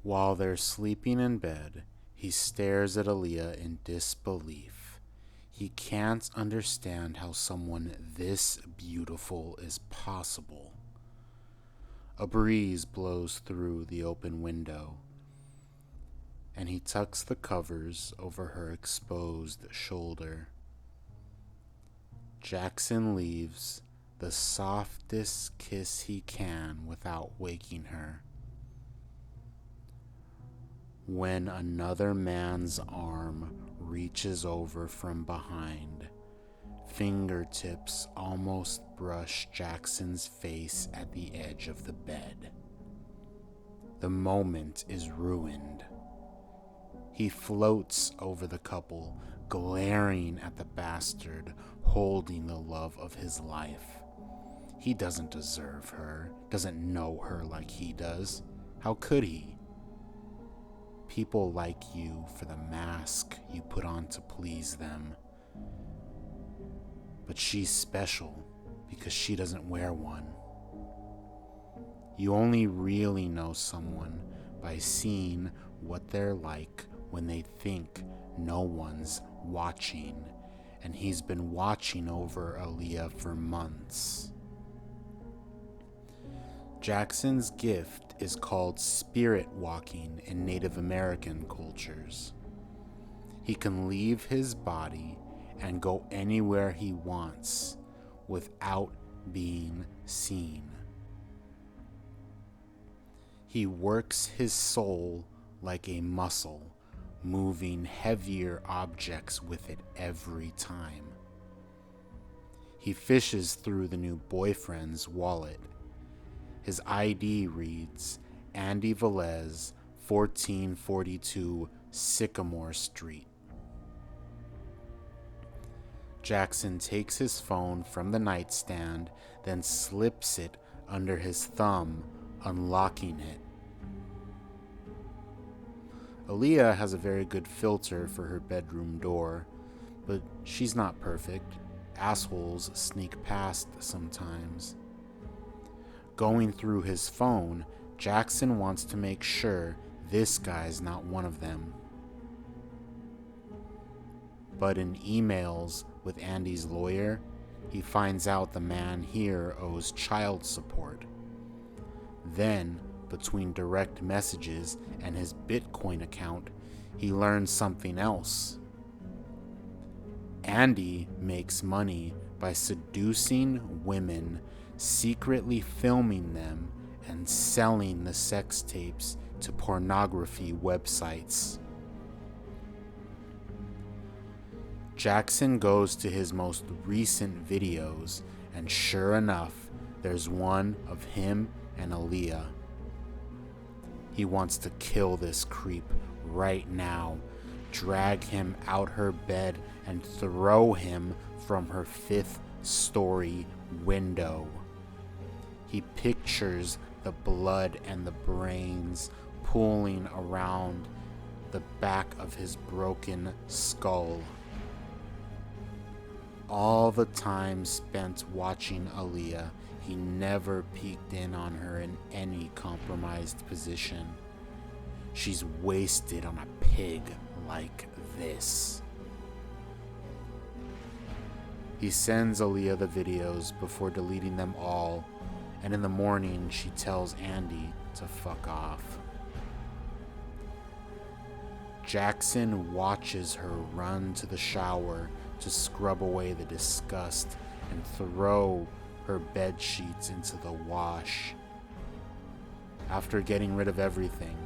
While they're sleeping in bed, he stares at Aaliyah in disbelief. He can't understand how someone this beautiful is possible. A breeze blows through the open window, and he tucks the covers over her exposed shoulder. Jackson leaves the softest kiss he can without waking her, when another man's arm reaches over from behind. Fingertips almost brush Jackson's face at the edge of the bed. The moment is ruined. He floats over the couple, glaring at the bastard holding the love of his life. He doesn't deserve her, doesn't know her like he does. How could he? People like you for the mask you put on to please them. But she's special because she doesn't wear one. You only really know someone by seeing what they're like when they think no one's watching, and he's been watching over Aaliyah for months. Jackson's gift is called spirit walking in Native American cultures. He can leave his body and go anywhere he wants without being seen. He works his soul like a muscle, moving heavier objects with it every time. He fishes through the new boyfriend's wallet. His ID reads Andy Velez, 1442 Sycamore Street. Jackson takes his phone from the nightstand, then slips it under his thumb, unlocking it. Aaliyah has a very good filter for her bedroom door, but she's not perfect. Assholes sneak past sometimes. Going through his phone, Jackson wants to make sure this guy's not one of them. But in emails with Andy's lawyer, he finds out the man here owes child support. Then, between direct messages and his Bitcoin account, he learns something else. Andy makes money by seducing women, secretly filming them, and selling the sex tapes to pornography websites. Jackson goes to his most recent videos, and sure enough, there's one of him and Aaliyah. He wants to kill this creep right now, drag him out her bed, and throw him from her 5th-story window. He pictures the blood and the brains pooling around the back of his broken skull. All the time spent watching Aaliyah, he never peeked in on her in any compromised position. She's wasted on a pig like this. He sends Aaliyah the videos before deleting them all, and in the morning she tells Andy to fuck off. Jackson watches her run to the shower to scrub away the disgust and throw her bed sheets into the wash. After getting rid of everything,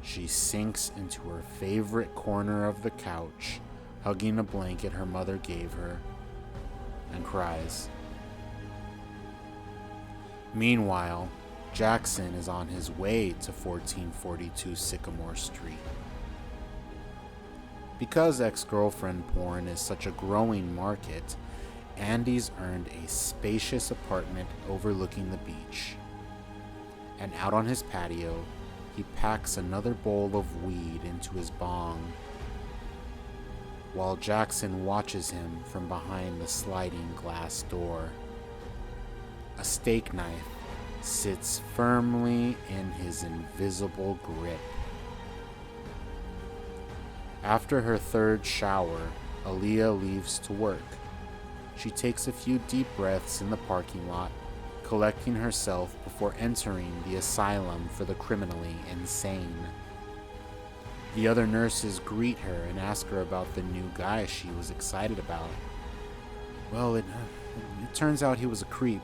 she sinks into her favorite corner of the couch, hugging a blanket her mother gave her, and cries. Meanwhile, Jackson is on his way to 1442 Sycamore Street. Because ex-girlfriend porn is such a growing market, Andy's earned a spacious apartment overlooking the beach. And out on his patio, he packs another bowl of weed into his bong, while Jackson watches him from behind the sliding glass door. A steak knife sits firmly in his invisible grip. After her third shower, Aaliyah leaves to work. She takes a few deep breaths in the parking lot, collecting herself before entering the asylum for the criminally insane. The other nurses greet her and ask her about the new guy she was excited about. Well, it turns out he was a creep,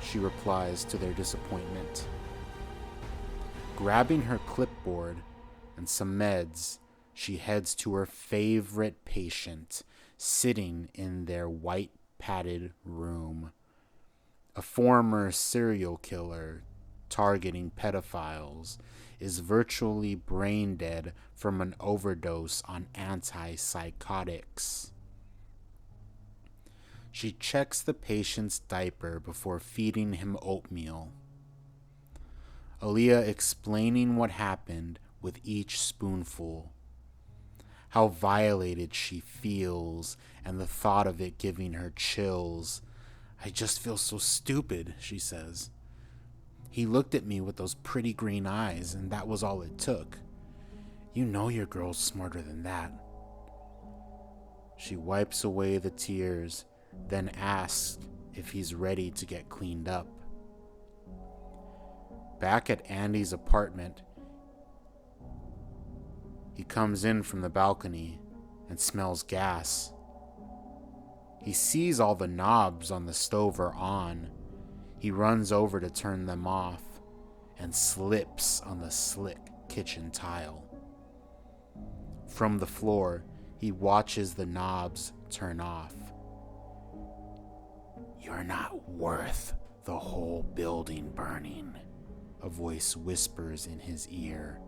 she replies to their disappointment. Grabbing her clipboard and some meds, she heads to her favorite patient, sitting in their white padded room. A former serial killer targeting pedophiles is virtually brain dead from an overdose on antipsychotics. She checks the patient's diaper before feeding him oatmeal. Aaliyah explaining what happened with each spoonful. How violated she feels, and the thought of it giving her chills. I just feel so stupid, she says. He looked at me with those pretty green eyes, and that was all it took. You know your girl's smarter than that. She wipes away the tears, then asks if he's ready to get cleaned up. Back at Andy's apartment, he comes in from the balcony and smells gas. He sees all the knobs on the stove are on. He runs over to turn them off and slips on the slick kitchen tile. From the floor, he watches the knobs turn off. You're not worth the whole building burning, a voice whispers in his ear.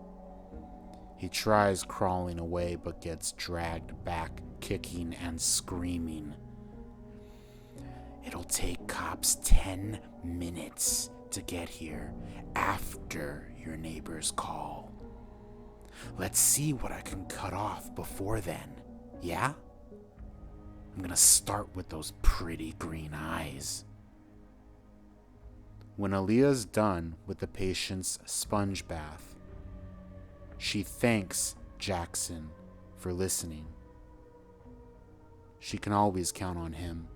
He tries crawling away but gets dragged back, kicking and screaming. It'll take cops 10 minutes to get here after your neighbors call. Let's see what I can cut off before then, yeah? I'm gonna start with those pretty green eyes. When Aaliyah's done with the patient's sponge bath, she thanks Jackson for listening. She can always count on him.